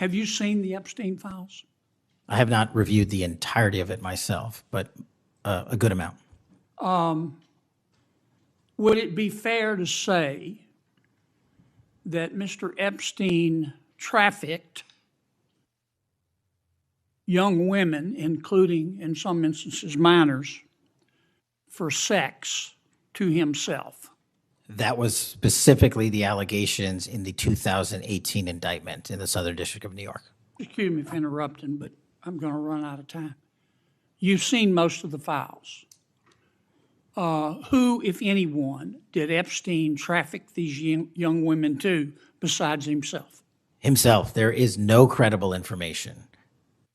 Have you seen the Epstein files? I have not reviewed the entirety of it myself, but a good amount. Would it be fair to say that Mr. Epstein trafficked young women, including, in some instances, minors, for sex to himself? That was specifically the allegations in the 2018 indictment in the Southern District of New York. Excuse me for interrupting, but I'm going to run out of time. You've seen most of the files. Who, if anyone, did Epstein traffic these young women to besides himself? Himself. There is no credible information.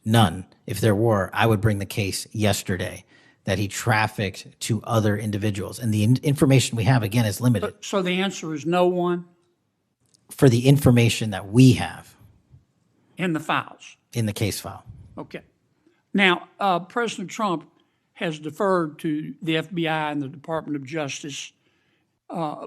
None. If there were, I would bring the case yesterday that he trafficked to other individuals. And the information we have, again, is limited. So the answer is no one? For the information that we have. In the files? In the case file. Okay. Now, President Trump has deferred to the FBI and the Department of Justice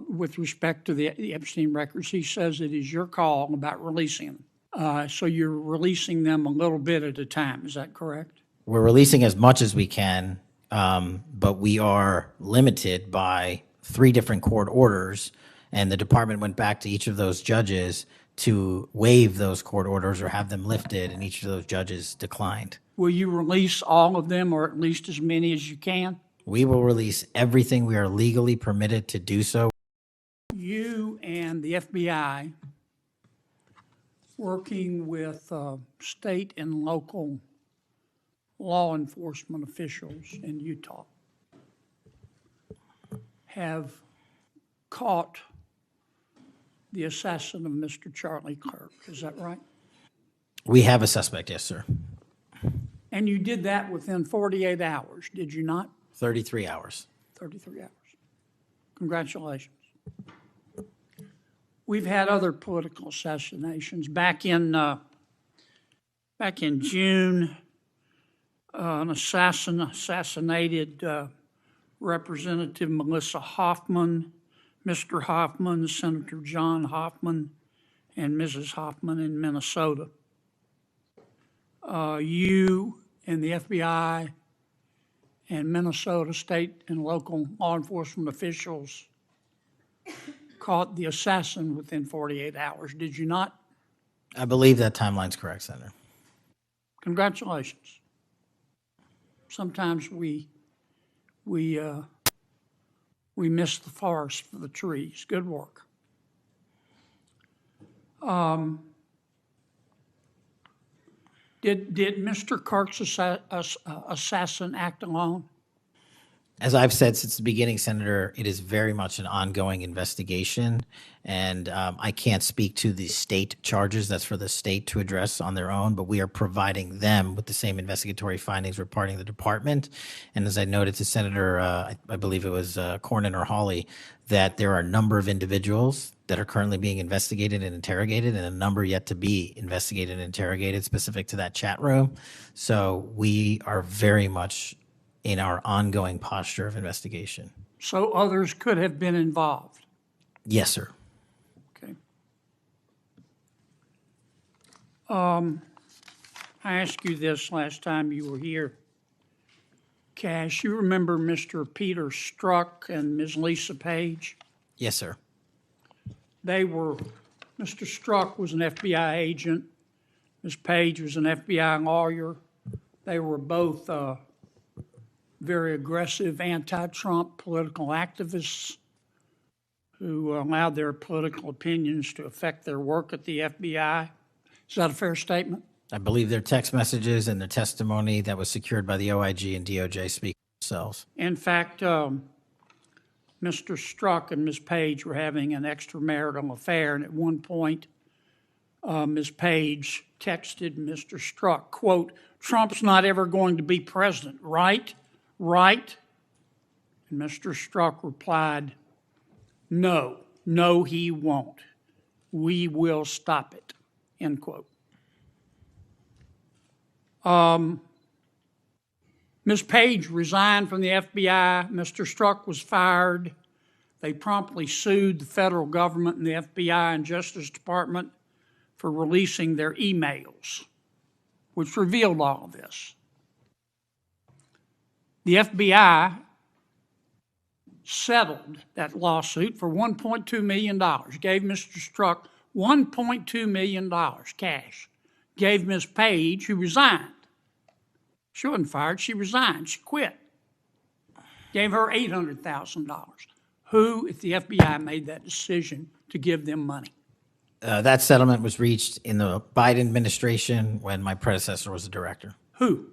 with respect to the Epstein records. He says it is your call about releasing them. So you're releasing them a little bit at a time. Is that correct? We're releasing as much as we can, but we are limited by 3 different court orders, and the department went back to each of those judges to waive those court orders or have them lifted, and each of those judges declined. Will you release all of them, or at least as many as you can? We will release everything we are legally permitted to do so. You and the FBI, working with state and local law enforcement officials in Utah, have caught the assassin of Mr. Charlie Kirk. Is that right? We have a suspect, yes, sir. And you did that within 48 hours, did you not? 33 hours. 33 hours. Congratulations. We've had other political assassinations. Back in June, an assassinated Representative Melissa Hoffman, Mr. Hoffman, Senator John Hoffman, and Mrs. Hoffman in Minnesota. You and the FBI and Minnesota state and local law enforcement officials caught the assassin within 48 hours, did you not? I believe that timeline's correct, Senator. Congratulations. Sometimes we miss the forest for the trees. Good work. Did Mr. Kirk's assassin act alone? As I've said since the beginning, Senator, it is very much an ongoing investigation, and I can't speak to the state charges. That's for the state to address on their own, but we are providing them with the same investigatory findings reporting the department. And as I noted to Senator, I believe it was Cornyn or Hawley, that there are a number of individuals that are currently being investigated and interrogated, and a number yet to be investigated and interrogated specific to that chat room. So we are very much in our ongoing posture of investigation. So others could have been involved? Yes, sir. Okay. I asked you this last time you were here. Kash, you remember Mr. Peter Strzok and Ms. Lisa Page? Yes, sir. Mr. Strzok was an FBI agent. Ms. Page was an FBI lawyer. They were both very aggressive anti-Trump political activists who allowed their political opinions to affect their work at the FBI. Is that a fair statement? I believe their text messages and their testimony that was secured by the OIG and DOJ speak for themselves. In fact, Mr. Strzok and Ms. Page were having an extramarital affair, and at one point, Ms. Page texted Mr. Strzok, quote, "Trump's not ever going to be president, right? Right?" And Mr. Strzok replied, "No, he won't. We will stop it," end quote. Ms. Page resigned from the FBI. Mr. Strzok was fired. They promptly sued the federal government and the FBI and Justice Department for releasing their emails, which revealed all of this. The FBI settled that lawsuit for $1.2 million, gave Mr. Strzok $1.2 million cash, gave Ms. Page, who resigned. She wasn't fired, she resigned, she quit. Gave her $800,000. Who, if the FBI made that decision to give them money? That settlement was reached in the Biden administration when my predecessor was the director. Who?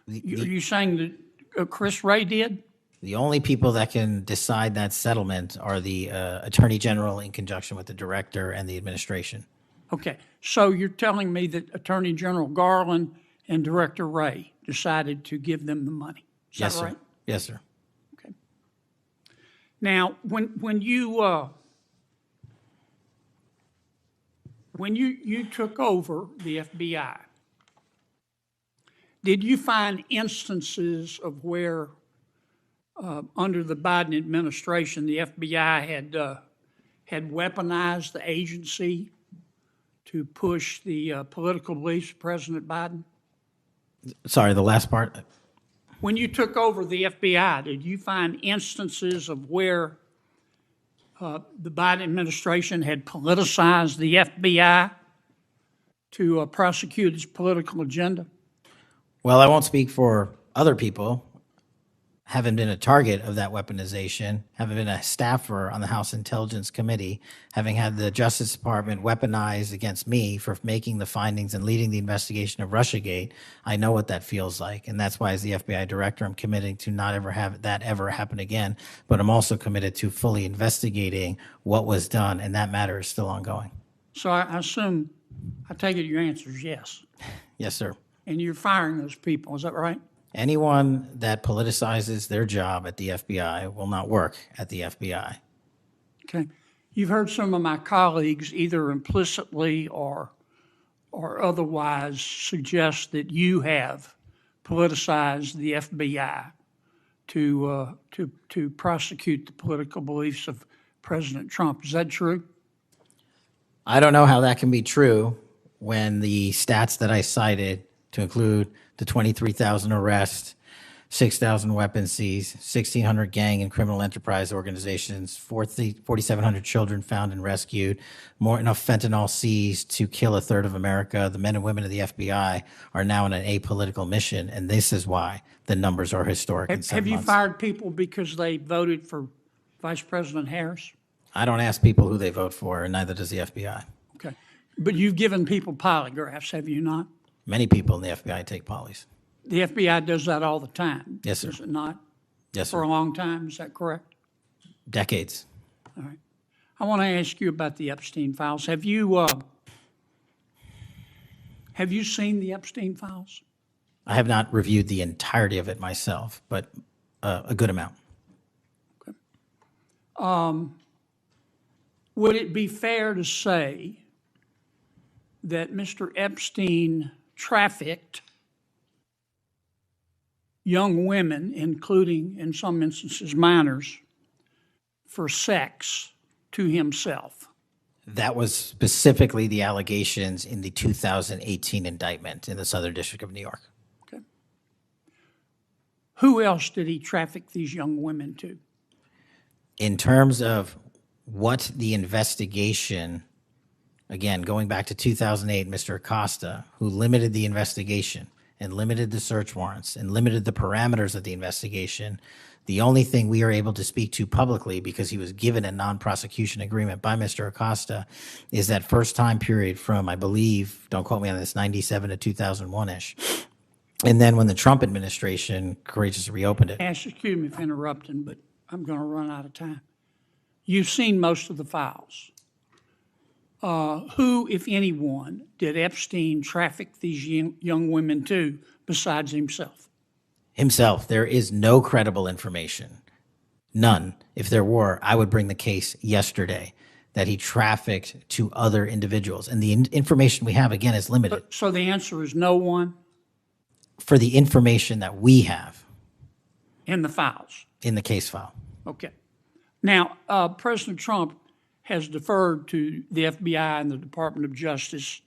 Are you saying that Chris Wray did? The only people that can decide that settlement are the attorney general in conjunction with the director and the administration. Okay, so you're telling me that Attorney General Garland and Director Wray decided to give them the money? Is Yes, that right? sir. Yes, sir. Okay. Now, when you took over the FBI, did you find instances of where, under the Biden administration, the FBI had weaponized the agency to push the political beliefs of President Biden? Sorry, the last part. When you took over the FBI, did you find instances of where the Biden administration had politicized the FBI to prosecute its political agenda? Well, I won't speak for other people. Having been a target of that weaponization, having been a staffer on the House Intelligence Committee, having had the Justice Department weaponized against me for making the findings and leading the investigation of Russiagate, I know what that feels like. And that's why, as the FBI director, I'm committing to not ever have that ever happen again. But I'm also committed to fully investigating what was done, and that matter is still ongoing. So I assume, I take it your answer is yes. Yes, sir. And you're firing those people, is that right? Anyone that politicizes their job at the FBI will not work at the FBI. Okay. You've heard some of my colleagues either implicitly or otherwise suggest that you have politicized the FBI to prosecute the political beliefs of President Trump. Is that true? I don't know how that can be true when the stats that I cited, to include the 23,000 arrests, 6,000 weapons seized, 1,600 gang and criminal enterprise organizations, 4,700 children found and rescued, more enough fentanyl seized to kill a third of America. The men and women of the FBI are now on an apolitical mission, and this is why the numbers are historic in 7 Have you months. fired people because they voted for Vice President Harris? I don't ask people who they vote for, and neither does the FBI. Okay. But you've given people polygraphs, have you not? Many people in the FBI take polys. The FBI does that all the time. Yes, sir. Does it not? Yes, For sir. a long time, is that correct? Decades. All right. I want to ask you about the Epstein files. Have you seen the Epstein files? I have not reviewed the entirety of it myself, but a good amount. Would it be fair to say that Mr. Epstein trafficked young women, including, in some instances, minors, for sex to himself? That was specifically the allegations in the 2018 indictment in the Southern District of New York. Okay. Who else did he traffic these young women to? In terms of what the investigation, again, going back to 2008, Mr. Acosta, who limited the investigation and limited the search warrants and limited the parameters of the investigation, the only thing we are able to speak to publicly, because he was given a non-prosecution agreement by Mr. Acosta, is that first time period from, I believe, don't quote me on this, 97 to 2001-ish. And then when the Trump administration courageously reopened it. Excuse me for interrupting, but I'm going to run out of time. You've seen most of the files. Who, if anyone, did Epstein traffic these young women to besides himself? Himself. There is no credible information. None. If there were, I would bring the case yesterday that he trafficked to other individuals. And the information we have, again, is limited. So the answer is no one For the information that we have in the files. in the case file. Okay. Now, President Trump has deferred to the FBI and the Department of Justice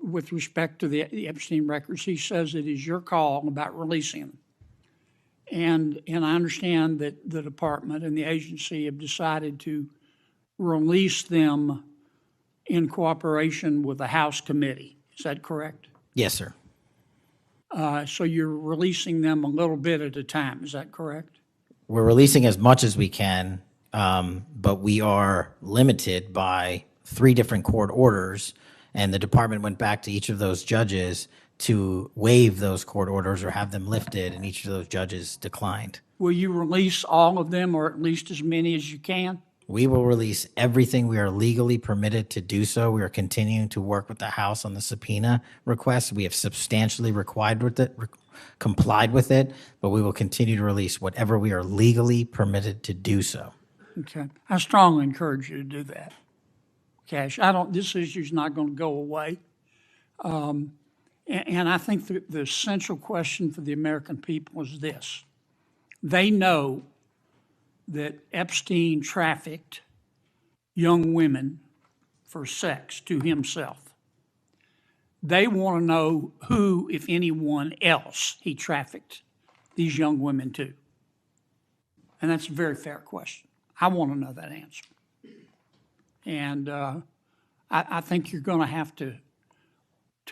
with respect to the Epstein records. He says it is your call about releasing them. And I understand that the department and the agency have decided to release them in cooperation with the House committee. Is that correct? Yes, sir. So you're releasing them a little bit at a time. Is that correct? We're releasing as much as we can, but we are limited by 3 different court orders, and the department went back to each of those judges to waive those court orders or have them lifted, and each of those judges declined. Will you release all of them, or at least as many as you can? We will release everything we are legally permitted to do so. We are continuing to work with the House on the subpoena request. We have substantially complied with it, but we will continue to release whatever we are legally permitted to do so. Okay. I strongly encourage you to do that, Kash. This issue's not going to go away. And I think the essential question for the American people is this. They know that Epstein trafficked young women for sex to himself. They want to know who, if anyone else, he trafficked these young women to. And that's a very fair question. I want to know that answer. And I think you're going to have to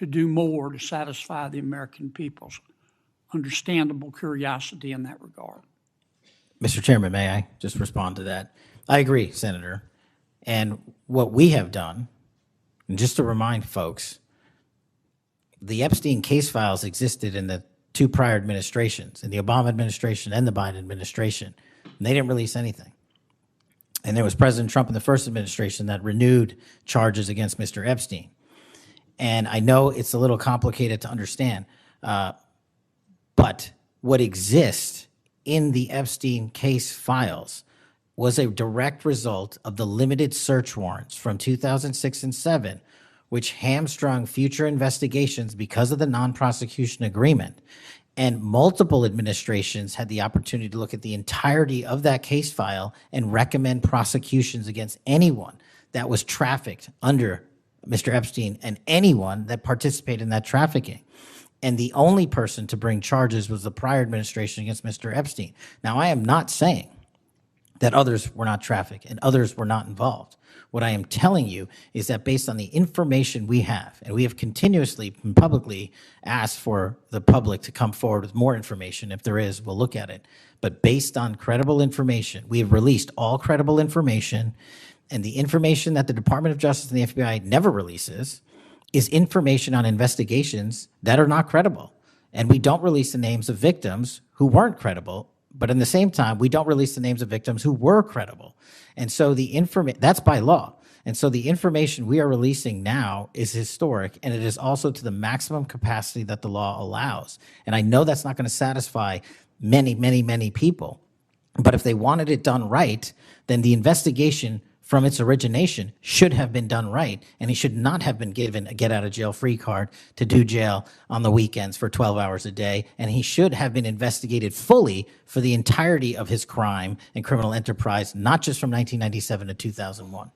do more to satisfy the American people's understandable curiosity in that regard. Mr. Chairman, may I just respond to that? I agree, Senator. And what we have done, and just to remind folks, the Epstein case files existed in the 2 prior administrations, in the Obama administration and the Biden administration, and they didn't release anything. And there was President Trump in the first administration that renewed charges against Mr. Epstein. And I know it's a little complicated to understand, but what exists in the Epstein case files was a direct result of the limited search warrants from 2006 and 7, which hamstrung future investigations because of the non-prosecution agreement. And multiple administrations had the opportunity to look at the entirety of that case file and recommend prosecutions against anyone that was trafficked under Mr. Epstein and anyone that participated in that trafficking. And the only person to bring charges was the prior administration against Mr. Epstein. Now, I am not saying that others were not trafficked and others were not involved. What I am telling you is that based on the information we have, and we have continuously and publicly asked for the public to come forward with more information. If there is, we'll look at it. But based on credible information, we have released all credible information, and the information that the Department of Justice and the FBI never releases is information on investigations that are not credible. And we don't release the names of victims who weren't credible, but in the same time, we don't release the names of victims who were credible. And so that's by law. And so the information we are releasing now is historic, and it is also to the maximum capacity that the law allows. And I know that's not going to satisfy many, many, many people, but if they wanted it done right, then the investigation from its origination should have been done right, and he should not have been given a get-out-of-jail-free card to do jail on the weekends for 12 hours a day, and he should have been investigated fully for the entirety of his crime and criminal enterprise, not just from 1997 to 2001.